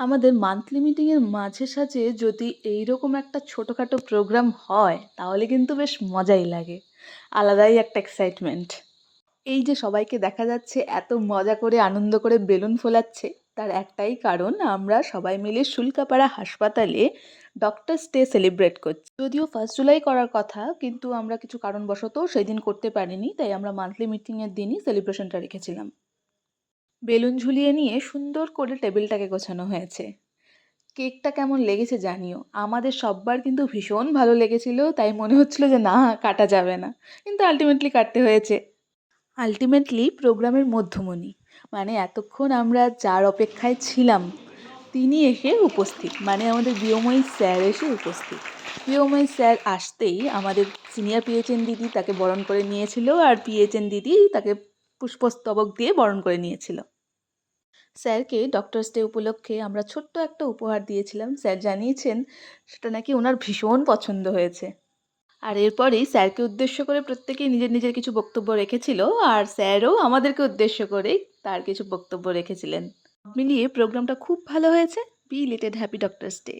আমাদের মান্থলি মিটিংয়ের মাঝে সাঝে যদি এইরকম একটা ছোটোখাটো প্রোগ্রাম হয় তাহলে কিন্তু বেশ মজাই লাগে। আলাদাই একটা এক্সাইটমেন্ট। এই যে সবাইকে দেখা যাচ্ছে এত মজা করে আনন্দ করে বেলুন ফোলাচ্ছে, তার একটাই কারণ আমরা সবাই মিলে শুল্কাপাড়া হাসপাতালে ডক্টরস ডে সেলিব্রেট করছি। যদিও 1 জুলাই করার কথা, কিন্তু আমরা কিছু কারণবশত সেই দিন করতে পারিনি, তাই আমরা মান্থলি মিটিংয়ের দিনই সেলিব্রেশনটা রেখেছিলাম। বেলুন ঝুলিয়ে নিয়ে সুন্দর করে টেবিলটাকে গোছানো হয়েছে। কেকটা কেমন লেগেছে জানিও। আমাদের সব্বার কিন্তু ভীষণ ভালো লেগেছিল, তাই মনে হচ্ছিল যে না, কাটা যাবে না, কিন্তু আলটিমেটলি কাটতে হয়েছে। আলটিমেটলি প্রোগ্রামের মধ্যমণি, মানে এতক্ষণ আমরা যার অপেক্ষায় ছিলাম তিনি এসে উপস্থিত, মানে আমাদের বিয়ময়ী স্যার এসে উপস্থিত। বিয়ময়ী স্যার আসতেই আমাদের সিনিয়র পিএইচএন দিদি তাকে বরণ করে নিয়েছিল, আর পিএইচএন দিদি তাকে পুষ্পস্তবক দিয়ে বরণ করে নিয়েছিল। স্যারকে ডক্টরস ডে উপলক্ষে আমরা ছোট্ট একটা উপহার দিয়েছিলাম। স্যার জানিয়েছেন সেটা নাকি ওনার ভীষণ পছন্দ হয়েছে। আর এরপরেই স্যারকে উদ্দেশ্য করে প্রত্যেকেই নিজের নিজের কিছু বক্তব্য রেখেছিল, আর স্যারও আমাদেরকে উদ্দেশ্য করে তার কিছু বক্তব্য রেখেছিলেন। সব মিলিয়ে প্রোগ্রামটা খুব ভালো হয়েছে। Belated happy doctors day.